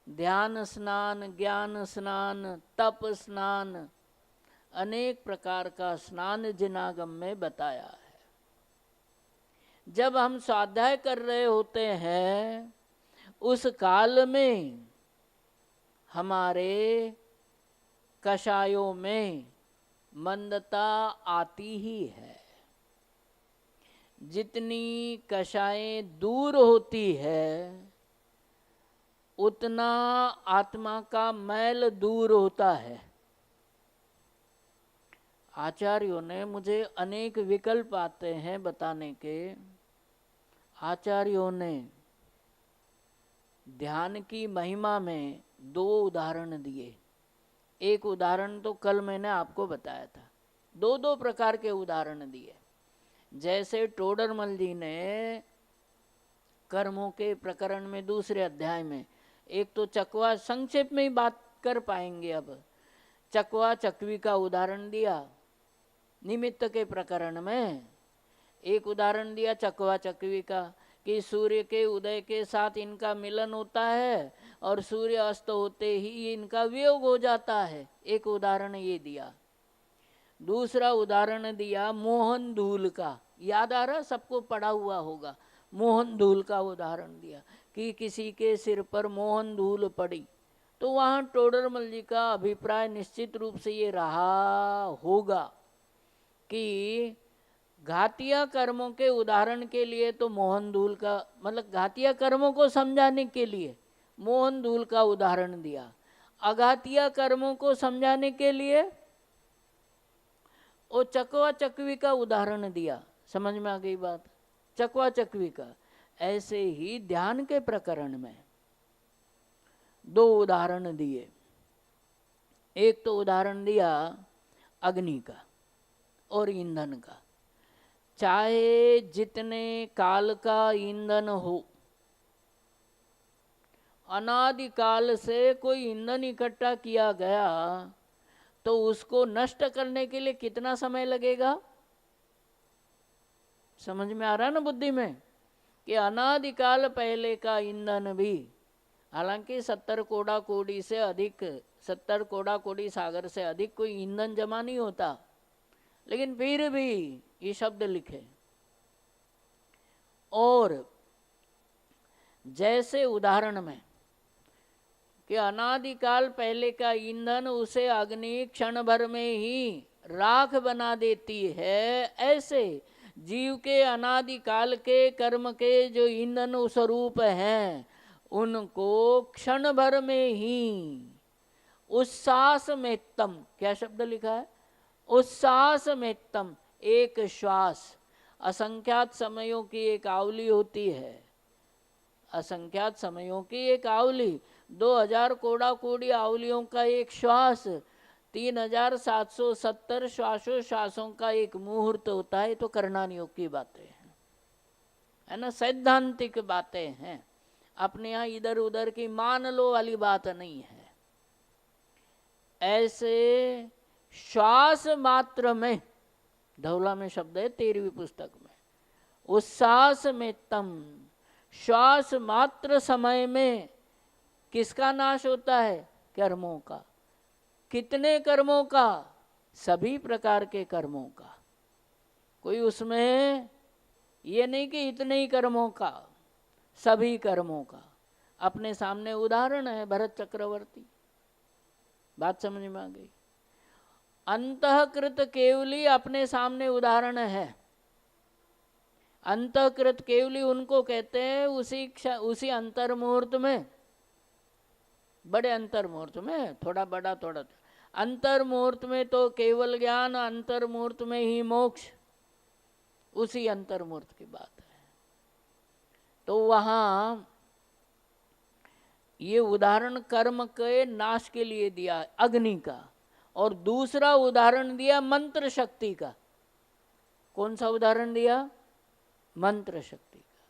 ध्यान स्नान, ज्ञान स्नान, तप स्नान, अनेक प्रकार का स्नान जिनागम में बताया है। जब हम स्वाध्याय कर रहे होते हैं उस काल में हमारे कषायों में मंदता आती ही है। जितनी कषायें दूर होती है उतना आत्मा का मैल दूर होता है। आचार्यों ने मुझे अनेक विकल्प आते हैं बताने के। आचार्यों ने ध्यान की महिमा में दो उदाहरण दिए। एक उदाहरण तो कल मैंने आपको बताया था, दो दो प्रकार के उदाहरण दिए। जैसे टोडरमल जी ने कर्मों के प्रकरण में दूसरे अध्याय में, एक तो चकवा, संक्षेप में ही बात कर पाएंगे अब, चकवा चकवी का उदाहरण दिया निमित्त के प्रकरण में। एक उदाहरण दिया चकवा चकवी का कि सूर्य के उदय के साथ इनका मिलन होता है और सूर्य अस्त होते ही इनका वियोग हो जाता है। एक उदाहरण ये दिया। दूसरा उदाहरण दिया मोहन धूल का, याद आ रहा, सबको पढ़ा हुआ होगा। मोहन धूल का उदाहरण दिया कि किसी के सिर पर मोहन धूल पड़ी, तो वहाँ टोडरमल जी का अभिप्राय निश्चित रूप से ये रहा होगा कि घातिया कर्मों के उदाहरण के लिए तो मोहन धूल का, मतलब घातिया कर्मों को समझाने के लिए मोहन धूल का उदाहरण दिया। अघातिया कर्मों को समझाने के लिए वो चकवा चकवी का उदाहरण दिया। समझ में आ गई बात? चकवा चकवी का। ऐसे ही ध्यान के प्रकरण में दो उदाहरण दिए। एक तो उदाहरण दिया अग्नि का और ईंधन का। चाहे जितने काल का ईंधन हो, अनादिकाल से कोई ईंधन इकट्ठा किया गया तो उसको नष्ट करने के लिए कितना समय लगेगा? समझ में आ रहा है ना बुद्धि में कि अनादिकाल पहले का ईंधन भी, हालांकि 70 कोड़ा कोड़ी से अधिक, 70 कोड़ा कोड़ी सागर से अधिक कोई ईंधन जमा नहीं होता, लेकिन फिर भी ये शब्द लिखे। और जैसे उदाहरण में कि अनादिकाल पहले का ईंधन उसे अग्नि क्षण भर में ही राख बना देती है, ऐसे जीव के अनादिकाल के कर्म के जो ईंधन स्वरूप हैं उनको क्षण भर में ही उच्छ्वास में तम, क्या शब्द लिखा है? उच्छ्वास में तम, एक श्वास, असंख्यात समयों की एक आवली होती है, असंख्यात समयों की एक आवली, 2000 कोड़ा कोड़ी आवलियों का एक श्वास, 3770 श्वासों का एक मुहूर्त होता है। तो करणान योग की बातें हैं, है ना, सैद्धांतिक बातें हैं, अपने यहाँ इधर उधर की मान लो वाली बात नहीं है। ऐसे श्वास मात्र में, धौला में शब्द है 13वीं पुस्तक में, उच्छ्वास में तम, श्वास मात्र समय में किसका नाश होता है? कर्मों का। कितने कर्मों का? सभी प्रकार के कर्मों का। कोई उसमें ये नहीं कि इतने ही कर्मों का, सभी कर्मों का। अपने सामने उदाहरण है भरत चक्रवर्ती, बात समझ में आ गई। अंतःकृत केवली अपने सामने उदाहरण है। अंतःकृत केवली उनको कहते हैं उसी अंतर मुहूर्त में, बड़े अंतर मुहूर्त में, थोड़ा बड़ा थोड़ा अंतर मुहूर्त में तो केवल ज्ञान, अंतर मुहूर्त में ही मोक्ष, उसी अंतर मुहूर्त की बात है। तो वहाँ ये उदाहरण कर्म के नाश के लिए दिया अग्नि का, और दूसरा उदाहरण दिया मंत्र शक्ति का। कौन सा उदाहरण दिया? मंत्र शक्ति का,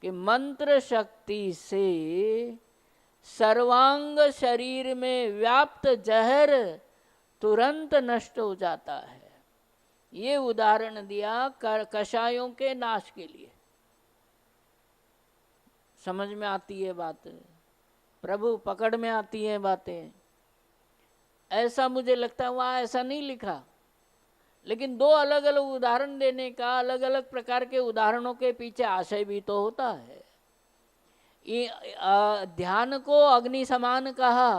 कि मंत्र शक्ति से सर्वांग शरीर में व्याप्त जहर तुरंत नष्ट हो जाता है। ये उदाहरण दिया कषायों के नाश के लिए। समझ में आती है बात? प्रभु पकड़ में आती है बातें? ऐसा मुझे लगता है वहाँ ऐसा नहीं लिखा, लेकिन दो अलग अलग उदाहरण देने का, अलग अलग प्रकार के उदाहरणों के पीछे आशय भी तो होता है। ध्यान को अग्नि समान कहा,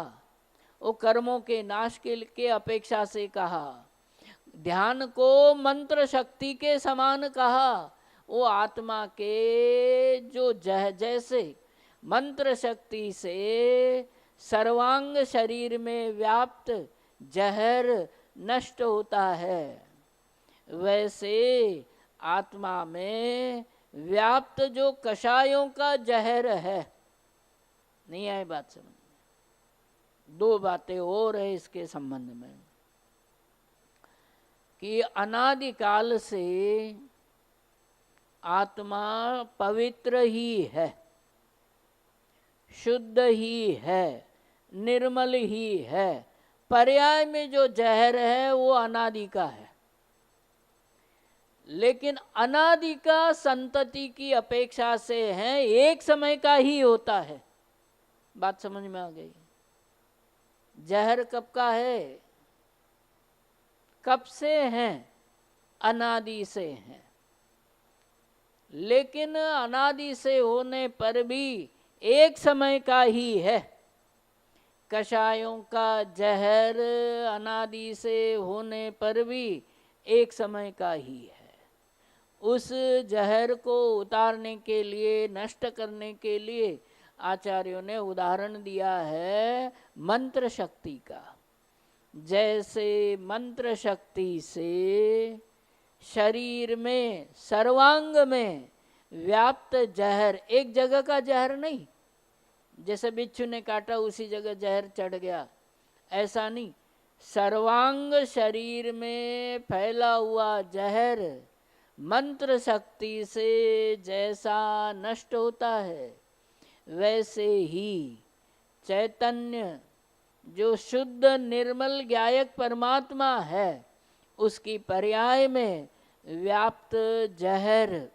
वो कर्मों के नाश के अपेक्षा से कहा। ध्यान को मंत्र शक्ति के समान कहा, वो आत्मा के जो जैसे मंत्र शक्ति से सर्वांग शरीर में व्याप्त जहर नष्ट होता है, वैसे आत्मा में व्याप्त जो कषायों का जहर है नहीं आए बात समझ में? दो बातें और है इसके संबंध में कि अनादिकाल से आत्मा पवित्र ही है, शुद्ध ही है, निर्मल ही है। पर्याय में जो जहर है वो अनादि का है, लेकिन अनादि का संतति की अपेक्षा से है, एक समय का ही होता है। बात समझ में आ गई? जहर कब का है? कब से है? अनादि से है। लेकिन अनादि से होने पर भी एक समय का ही है। कषायों का जहर अनादि से होने पर भी एक समय का ही है। उस जहर को उतारने के लिए, नष्ट करने के लिए आचार्यों ने उदाहरण दिया है मंत्र शक्ति का। जैसे मंत्र शक्ति से शरीर में, सर्वांग में व्याप्त जहर, एक जगह का जहर नहीं, जैसे बिच्छू ने काटा उसी जगह जहर चढ़ गया, ऐसा नहीं। सर्वांग शरीर में फैला हुआ जहर मंत्र शक्ति से जैसा नष्ट होता है, वैसे ही चैतन्य जो शुद्ध निर्मल ज्ञायक परमात्मा है, उसकी पर्याय में व्याप्त जहर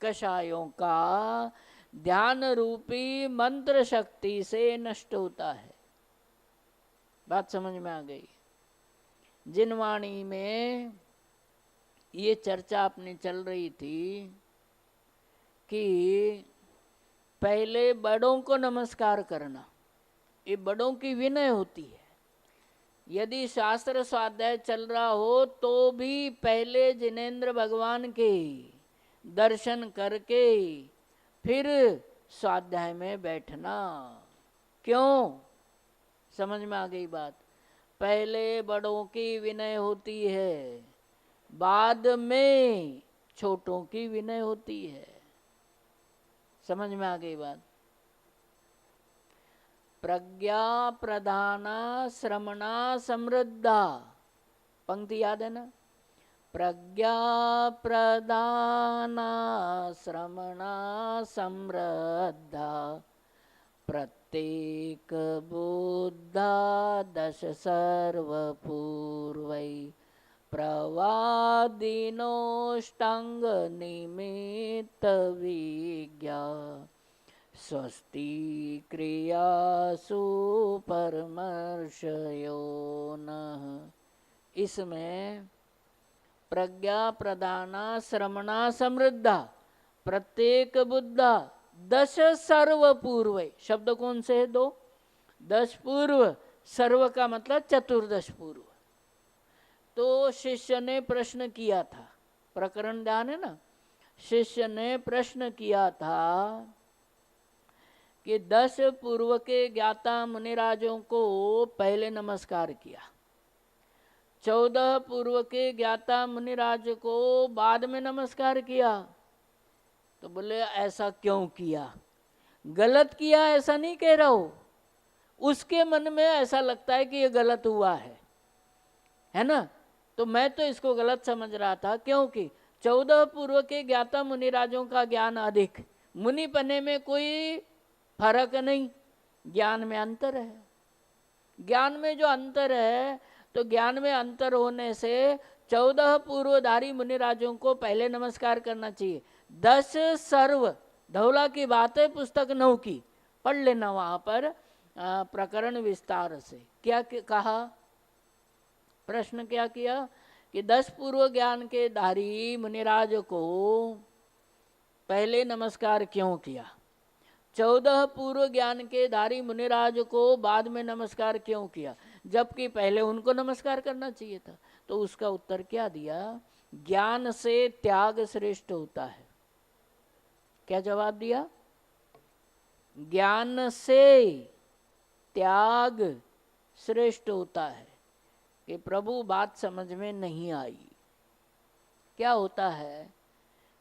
कषायों का ध्यान रूपी मंत्र शक्ति से नष्ट होता है। बात समझ में आ गई? जिनवाणी में ये चर्चा अपनी चल रही थी कि पहले बड़ों को नमस्कार करना, ये बड़ों की विनय होती है। यदि शास्त्र स्वाध्याय चल रहा हो तो भी पहले जिनेंद्र भगवान के दर्शन करके फिर स्वाध्याय में बैठना। क्यों? समझ में आ गई बात? पहले बड़ों की विनय होती है, बाद में छोटों की विनय होती है। समझ में आ गई बात? प्रज्ञा प्रधाना श्रमणा समृद्धा, पंक्ति याद है ना? प्रज्ञा प्रधाना श्रमणा समृद्धा, प्रत्येक बुद्धा दश सर्वपूर्वै, प्रवादिनोष्टांग निमित्त विज्ञा, स्वस्ति क्रियासु परमर्शयो नः। इसमें प्रज्ञा प्रधाना श्रमणा समृद्धा, प्रत्येक बुद्धा दश सर्व पूर्व, शब्द कौन से है? दो। 10 पूर्व, सर्व का मतलब चतुर्दश पूर्व। तो शिष्य ने प्रश्न किया था, प्रकरण ध्यान है ना? शिष्य ने प्रश्न किया था कि 10 पूर्व के ज्ञाता मुनिराजों को पहले नमस्कार किया, 14 पूर्व के ज्ञाता मुनिराज को बाद में नमस्कार किया। तो बोले ऐसा क्यों किया? गलत किया ऐसा नहीं कह रहा हो, उसके मन में ऐसा लगता है कि ये गलत हुआ है ना? तो मैं तो इसको गलत समझ रहा था, क्योंकि 14 पूर्व के ज्ञाता मुनिराजों का ज्ञान अधिक, मुनि पने में कोई फर्क नहीं, ज्ञान में अंतर है। ज्ञान में जो अंतर है, तो ज्ञान में अंतर होने से 14 पूर्वधारी मुनिराजों को पहले नमस्कार करना चाहिए। 10 सर्व, धौला की बात है, पुस्तक 9 की पढ़ लेना, वहां पर प्रकरण विस्तार से क्या कहा, प्रश्न क्या किया कि 10 पूर्व ज्ञान के धारी मुनिराज को पहले नमस्कार क्यों किया, 14 पूर्व ज्ञान के धारी मुनिराज को बाद में नमस्कार क्यों किया, जबकि पहले उनको नमस्कार करना चाहिए था। तो उसका उत्तर क्या दिया? ज्ञान से त्याग श्रेष्ठ होता है। क्या जवाब दिया? ज्ञान से त्याग श्रेष्ठ होता है। कि प्रभु बात समझ में नहीं आई। क्या होता है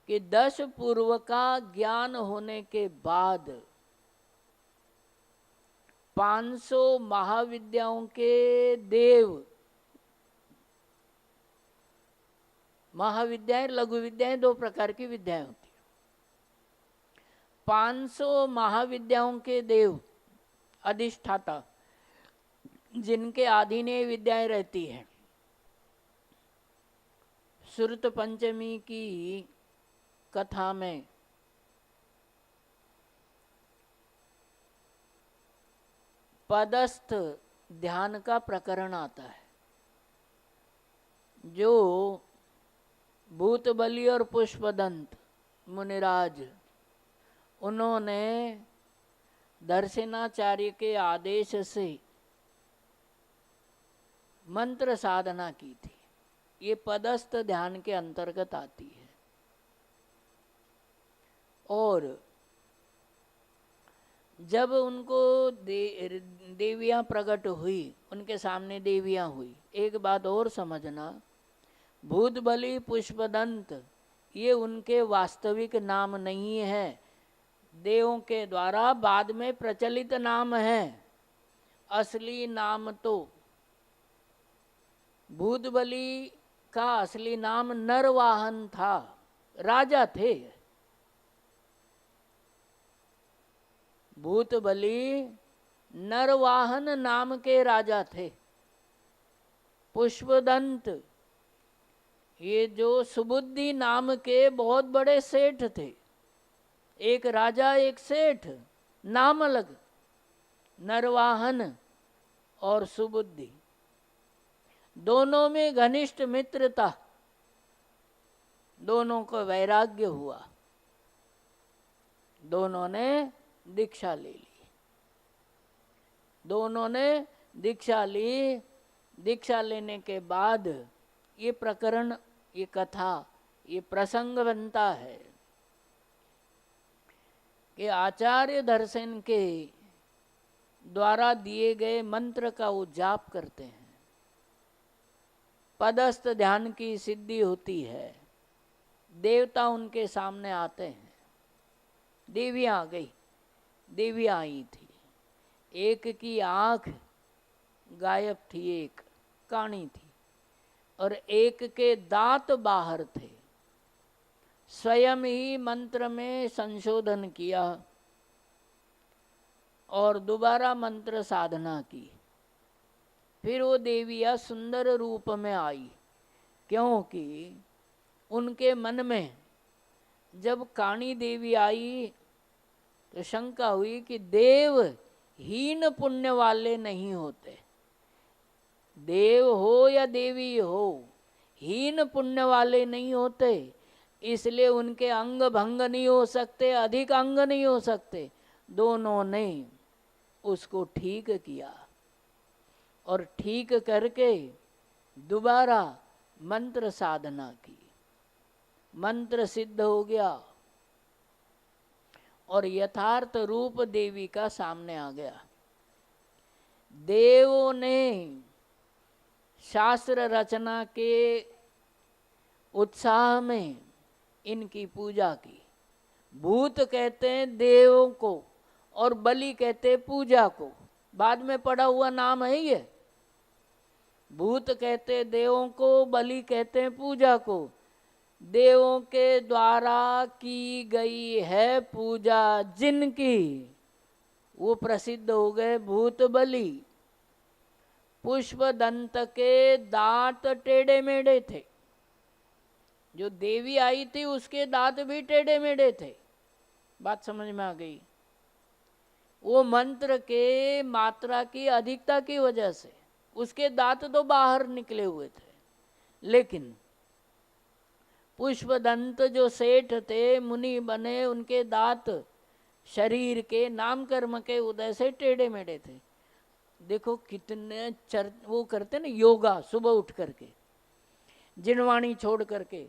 कि 10 पूर्व का ज्ञान होने के बाद 500 महाविद्याओं के देव, महाविद्याएं लघु विद्याएं 2 प्रकार की विद्याएं होती है। 500 महाविद्याओं के देव अधिष्ठाता जिनके अधीन ये विद्याएं रहती है। श्रुत पंचमी की कथा में पदस्थ ध्यान का प्रकरण आता है। जो भूतबली और पुष्पदंत मुनिराज, उन्होंने दर्शनाचार्य के आदेश से मंत्र साधना की थी। ये पदस्थ ध्यान के अंतर्गत आती है। और जब उनको देवियां प्रकट हुई, उनके सामने देवियां हुई। एक बात और समझना, भूतबली पुष्पदंत ये उनके वास्तविक नाम नहीं है, देवों के द्वारा बाद में प्रचलित नाम है। असली नाम तो भूतबली का असली नाम नरवाहन था, राजा थे। भूतबली नरवाहन नाम के राजा थे। पुष्पदंत ये जो सुबुद्धि नाम के बहुत बड़े सेठ थे। एक राजा एक सेठ, नाम अलग। नरवाहन और सुबुद्धि दोनों में घनिष्ठ मित्रता, दोनों को वैराग्य हुआ, दोनों ने दीक्षा ले ली। दोनों ने दीक्षा ली। दीक्षा लेने के बाद ये प्रकरण, ये कथा, ये प्रसंग बनता है कि आचार्य दर्शन के द्वारा दिए गए मंत्र का वो जाप करते हैं। पदस्थ ध्यान की सिद्धि होती है। देवता उनके सामने आते हैं। देवियां आ गई, देवियां आई थी। एक की आंख गायब थी, एक काणी थी, और एक के दांत बाहर थे। स्वयं ही मंत्र में संशोधन किया और दोबारा मंत्र साधना की। फिर वो देवियां सुंदर रूप में आई, क्योंकि उनके मन में जब काणी देवी आई तो शंका हुई कि देव हीन पुण्य वाले नहीं होते। देव हो या देवी हो, हीन पुण्य वाले नहीं होते, इसलिए उनके अंग भंग नहीं हो सकते, अधिक अंग नहीं हो सकते। दोनों ने उसको ठीक किया और ठीक करके दोबारा मंत्र साधना की। मंत्र सिद्ध हो गया और यथार्थ रूप देवी का सामने आ गया। देवों ने शास्त्र रचना के उत्साह में इनकी पूजा की। भूत कहते हैं देवों को और बलि कहते हैं पूजा को। बाद में पड़ा हुआ नाम है ये। भूत कहते हैं देवों को, बलि कहते हैं पूजा को। देवों के द्वारा की गई है पूजा जिनकी, वो प्रसिद्ध हो गए भूत बलि। पुष्पदंत के दांत टेढ़े मेढ़े थे। जो देवी आई थी उसके दांत भी टेढ़े मेढ़े थे। बात समझ में आ गई? वो मंत्र के मात्रा की अधिकता की वजह से उसके दांत तो बाहर निकले हुए थे। लेकिन पुष्पदंत जो सेठ थे, मुनि बने, उनके दांत शरीर के नाम कर्म के उदय से टेढ़े मेढ़े थे। देखो कितने वो करते ना योगा, सुबह उठ करके जिनवाणी छोड़ करके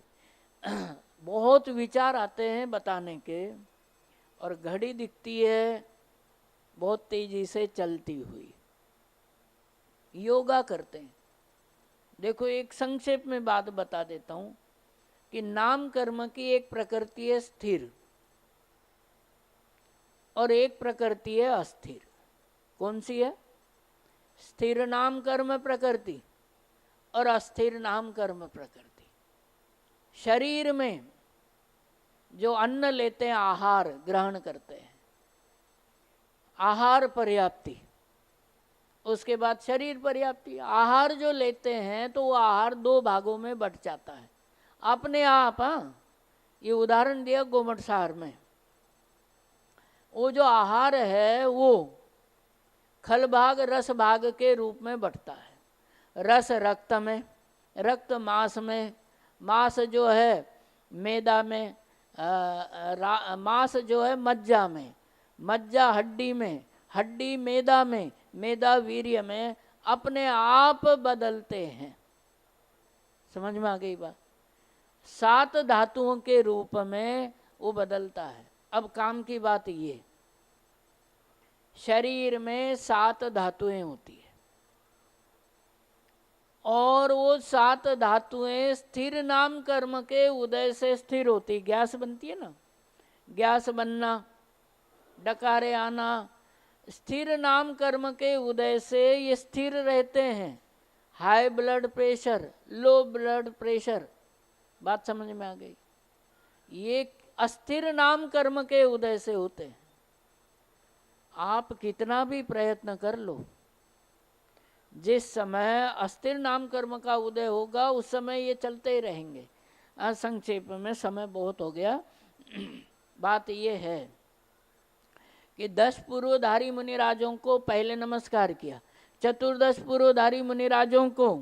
बहुत विचार आते हैं बताने के, और घड़ी दिखती है बहुत तेजी से चलती हुई। योगा करते हैं। देखो एक संक्षेप में बात बता देता हूँ कि नाम कर्म की एक प्रकृति है स्थिर और एक प्रकृति है अस्थिर। कौन सी है? स्थिर नाम कर्म प्रकृति और अस्थिर नाम कर्म प्रकृति। शरीर में जो अन्न लेते हैं, आहार ग्रहण करते हैं, आहार पर्याप्ति, उसके बाद शरीर पर्याप्ति। आहार जो लेते हैं तो वो आहार दो भागों में बट जाता है अपने आप। हाँ, ये उदाहरण दिया गोमट सार में। वो जो आहार है वो खल भाग रस भाग के रूप में बटता है। रस रक्त में, रक्त मांस में, मांस जो है मैदा में, मांस जो है मज्जा में, मज्जा हड्डी में, हड्डी मैदा में, मैदा वीर्य में, अपने आप बदलते हैं। समझ में आ गई बात? 7 धातुओं के रूप में वो बदलता है। अब काम की बात ये, शरीर में 7 धातुएं होती है और वो 7 धातुएं स्थिर नाम कर्म के उदय से स्थिर होती। गैस बनती है ना, गैस बनना, डकारे आना, स्थिर नाम कर्म के उदय से ये स्थिर रहते हैं। High blood pressure, low blood pressure, बात समझ में आ गई? ये अस्थिर नाम कर्म के उदय से होते हैं। आप कितना भी प्रयत्न कर लो, जिस समय अस्थिर नाम कर्म का उदय होगा उस समय ये चलते ही रहेंगे। संक्षेप में समय बहुत हो गया। बात ये है कि 10 पूर्वधारी मुनिराजों को पहले नमस्कार किया, चतुर्दश पूर्वधारी मुनिराजों को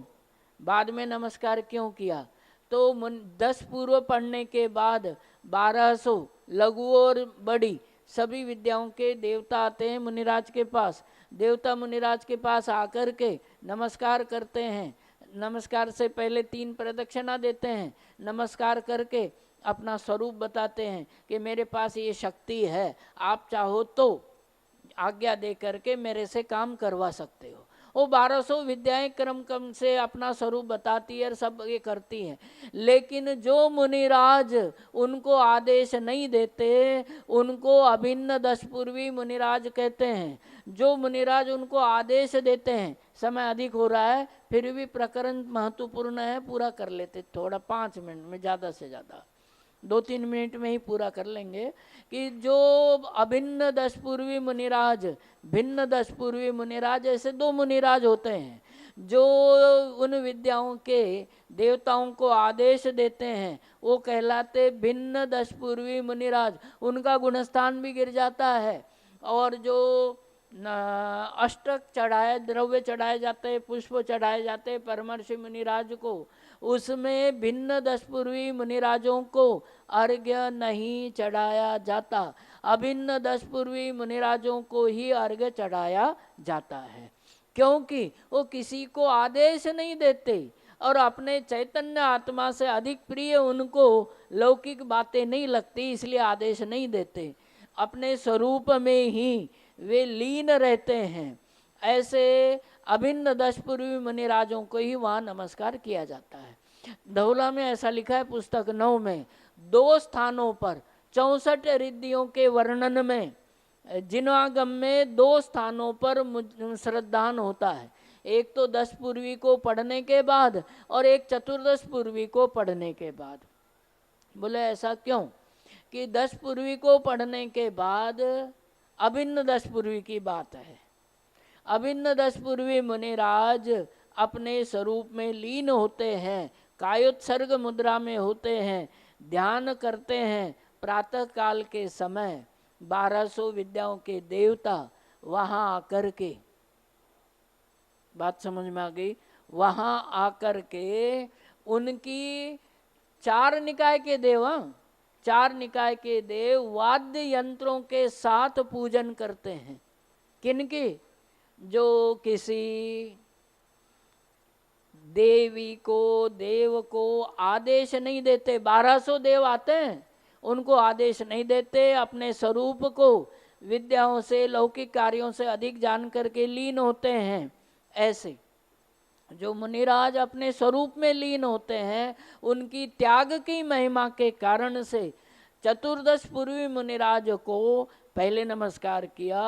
बाद में नमस्कार क्यों किया? तो 10 पूर्व पढ़ने के बाद 1200 लघु और बड़ी सभी विद्याओं के देवता आते हैं मुनिराज के पास। देवता मुनिराज के पास आकर के नमस्कार करते हैं। नमस्कार से पहले 3 प्रदक्षिणा देते हैं। नमस्कार करके अपना स्वरूप बताते हैं कि मेरे पास ये शक्ति है, आप चाहो तो आज्ञा दे करके मेरे से काम करवा सकते हो। वो 1200 विद्याएं क्रम क्रम से अपना स्वरूप बताती है और सब ये करती हैं। लेकिन जो मुनिराज उनको आदेश नहीं देते उनको अभिन्न 10 पूर्वी मुनिराज कहते हैं। जो मुनिराज उनको आदेश देते हैं, समय अधिक हो रहा है फिर भी प्रकरण महत्वपूर्ण है, पूरा कर लेते थोड़ा 5 मिनट में, ज़्यादा से ज़्यादा 2-3 मिनट में ही पूरा कर लेंगे। कि जो अभिन्न 10 पूर्वी मुनिराज, भिन्न 10 पूर्वी मुनिराज, ऐसे 2 मुनिराज होते हैं जो उन विद्याओं के देवताओं को आदेश देते हैं, वो कहलाते भिन्न 10 पूर्वी मुनिराज। उनका गुणस्थान भी गिर जाता है। और जो अष्टक चढ़ाए, द्रव्य चढ़ाए जाते, पुष्प चढ़ाए जाते परमर्षि मुनिराज को, उसमें भिन्न 10 पूर्वी मुनिराजों को अर्घ्य नहीं चढ़ाया जाता। अभिन्न 10 पूर्वी मुनिराजों को ही अर्घ्य चढ़ाया जाता है, क्योंकि वो किसी को आदेश नहीं देते और अपने चैतन्य आत्मा से अधिक प्रिय उनको लौकिक बातें नहीं लगती, इसलिए आदेश नहीं देते। अपने स्वरूप में ही वे लीन रहते हैं। ऐसे अभिन्न 10 पूर्वी मुनिराजों को ही वहाँ नमस्कार किया जाता है। धौला में ऐसा लिखा है पुस्तक 9 में, 2 स्थानों पर 64 रिद्धियों के वर्णन में, जिनवागम में 2 स्थानों पर श्रद्धान होता है। एक तो 10 पूर्वी को पढ़ने के बाद और एक चतुर्दश पूर्वी को पढ़ने के बाद। बोले ऐसा क्यों? कि 10 पूर्वी को पढ़ने के बाद अभिन्न 10 पूर्वी की बात है। अभिन्न 10 पूर्वी मुनिराज अपने स्वरूप में लीन होते हैं, कायोत्सर्ग मुद्रा में होते हैं, ध्यान करते हैं। प्रातः काल के समय 1200 विद्याओं के देवता वहाँ आकर के, बात समझ में आ गई? वहाँ आकर के उनकी 4 निकाय के देव, 4 निकाय के देव वाद्य यंत्रों के साथ पूजन करते हैं। किनकी? जो किसी देवी को, देव को आदेश नहीं देते। 1200 देव आते हैं, उनको आदेश नहीं देते, अपने स्वरूप को विद्याओं से, लौकिक कार्यों से अधिक जान करके लीन होते हैं। ऐसे जो मुनिराज अपने स्वरूप में लीन होते हैं, उनकी त्याग की महिमा के कारण से चतुर्दश पूर्वी मुनिराज को पहले नमस्कार किया,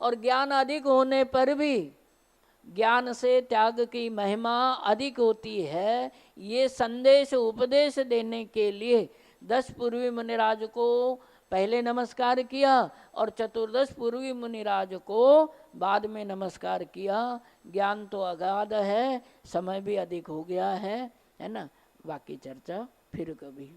और ज्ञान अधिक होने पर भी ज्ञान से त्याग की महिमा अधिक होती है, ये संदेश उपदेश देने के लिए 10 पूर्वी मुनिराज को पहले नमस्कार किया और चतुर्दश पूर्वी मुनिराज को बाद में नमस्कार किया। ज्ञान तो अगाध है, समय भी अधिक हो गया है ना। बाकी चर्चा फिर कभी।